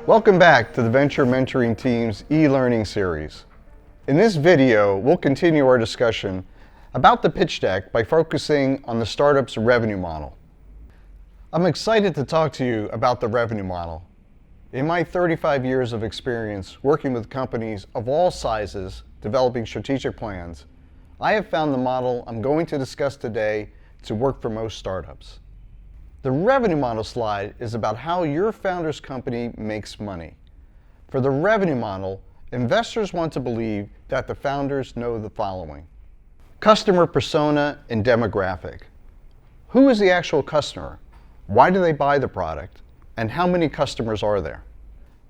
Welcome back to the Venture Mentoring Team's e-learning series. In this video, we'll continue our discussion about the pitch deck by focusing on the startup's revenue model. I'm excited to talk to you about the revenue model. In my 35 years of experience working with companies of all sizes developing strategic plans, I have found the model I'm going to discuss today to work for most startups. The revenue model slide is about how your founder's company makes money. For the revenue model, investors want to believe that the founders know the following: customer persona and demographic. Who is the actual customer? Why do they buy the product? And how many customers are there?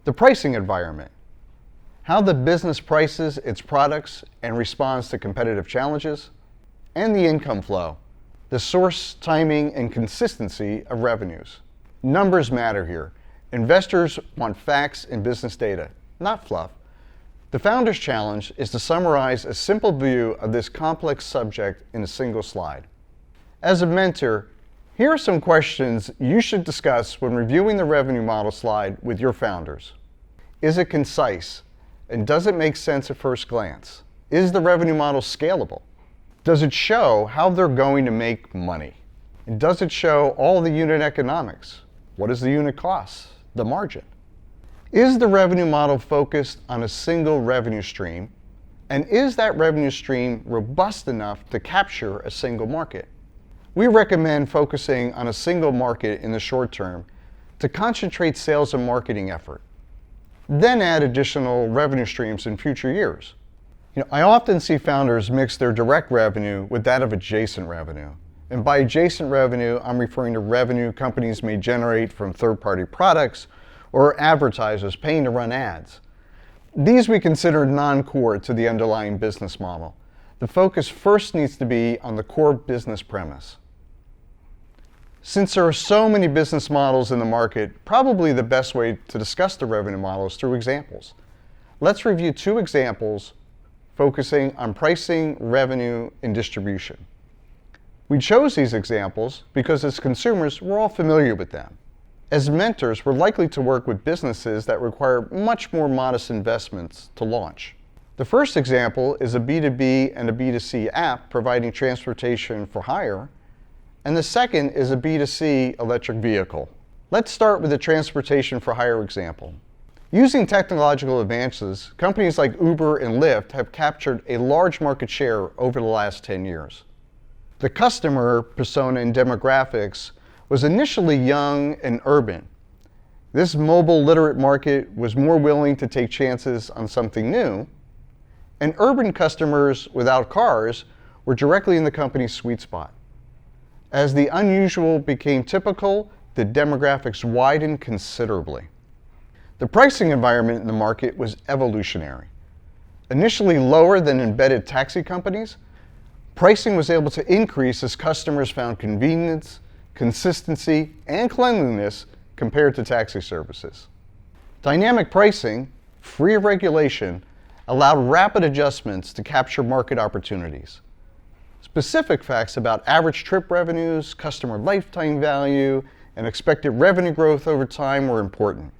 The pricing environment. How the business prices its products and responds to competitive challenges. And the income flow. The source, timing, and consistency of revenues. Numbers matter here. Investors want facts and business data, not fluff. The founder's challenge is to summarize a simple view of this complex subject in a single slide. As a mentor, here are some questions you should discuss when reviewing the revenue model slide with your founders. Is it concise? And does it make sense at first glance? Is the revenue model scalable? Does it show how they're going to make money? And does it show all the unit economics? What is the unit cost? The margin? Is the revenue model focused on a single revenue stream? And is that revenue stream robust enough to capture a single market? We recommend focusing on a single market in the short term to concentrate sales and marketing effort. Then add additional revenue streams in future years. I often see founders mix their direct revenue with that of adjacent revenue. And by adjacent revenue, I'm referring to revenue companies may generate from third-party products or advertisers paying to run ads. These we consider non-core to the underlying business model. The focus first needs to be on the core business premise. Since there are so many business models in the market, probably the best way to discuss the revenue model is through examples. Let's review two examples focusing on pricing, revenue, and distribution. We chose these examples because as consumers, we're all familiar with them. As mentors, we're likely to work with businesses that require much more modest investments to launch. The first example is a B2B and a B2C app providing transportation for hire, and the second is a B2C electric vehicle. Let's start with the transportation for hire example. Using technological advances, companies like Uber and Lyft have captured a large market share over the last 10 years. The customer persona and demographics was initially young and urban. This mobile literate market was more willing to take chances on something new, and urban customers without cars were directly in the company's sweet spot. As the unusual became typical, the demographics widened considerably. The pricing environment in the market was evolutionary. Initially lower than embedded taxi companies, pricing was able to increase as customers found convenience, consistency, and cleanliness compared to taxi services. Dynamic pricing, free of regulation, allowed rapid adjustments to capture market opportunities. Specific facts about average trip revenues, customer lifetime value, and expected revenue growth over time were important.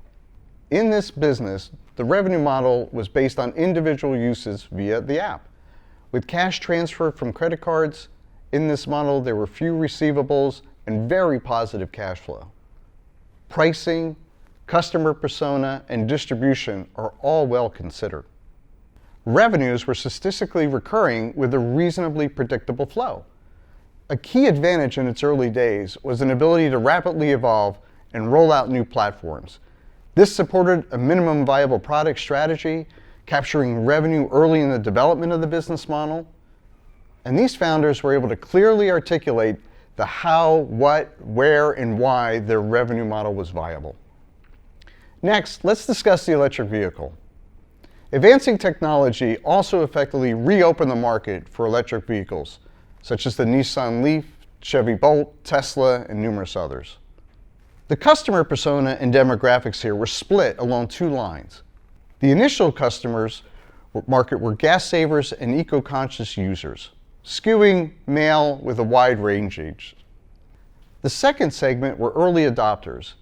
In this business, the revenue model was based on individual uses via the app. With cash transfer from credit cards, in this model there were few receivables and very positive cash flow. Pricing, customer persona, and distribution are all well considered. Revenues were statistically recurring with a reasonably predictable flow. A key advantage in its early days was an ability to rapidly evolve and roll out new platforms. This supported a minimum viable product strategy, capturing revenue early in the development of the business model. And these founders were able to clearly articulate the how, what, where, and why their revenue model was viable. Next, let's discuss the electric vehicle. Advancing technology also effectively reopened the market for electric vehicles, such as the Nissan Leaf, Chevy Bolt, Tesla, and numerous others. The customer persona and demographics here were split along two lines. The initial customers market were gas savers and eco-conscious users, skewing male with a wide range age. The second segment were early adopters.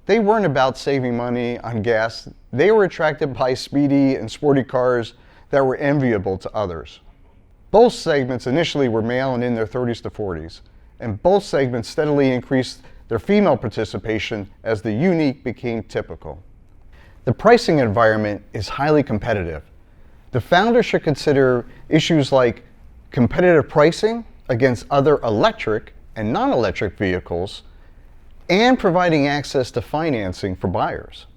They weren't about saving money on gas. They were attracted by speedy and sporty cars that were enviable to others. Both segments initially were male and in their 30s to 40s, and both segments steadily increased their female participation as the unique became typical. The pricing environment is highly competitive. The founder should consider issues like competitive pricing against other electric and non-electric vehicles, and providing access to financing for buyers.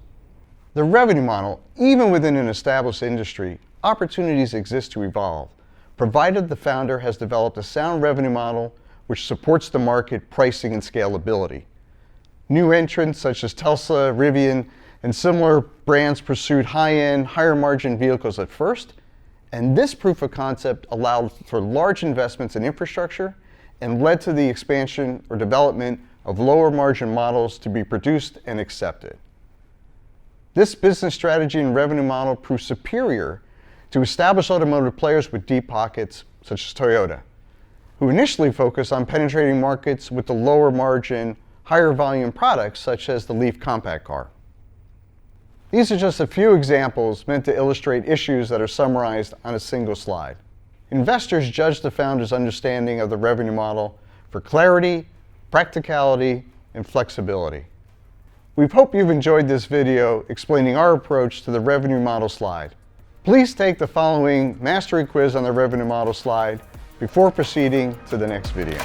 The revenue model, even within an established industry, opportunities exist to evolve, provided the founder has developed a sound revenue model which supports the market pricing and scalability. New entrants such as Tesla, Rivian, and similar brands pursued high-end, higher-margin vehicles at first, and this proof of concept allowed for large investments in infrastructure and led to the expansion or development of lower-margin models to be produced and accepted. This business strategy and revenue model proved superior to established automotive players with deep pockets, such as Toyota, who initially focused on penetrating markets with the lower margin, higher volume products such as the Leaf compact car. These are just a few examples meant to illustrate issues that are summarized on a single slide. Investors judge the founder's understanding of the revenue model for clarity, practicality, and flexibility. We hope you've enjoyed this video explaining our approach to the revenue model slide. Please take the following mastery quiz on the revenue model slide before proceeding to the next video.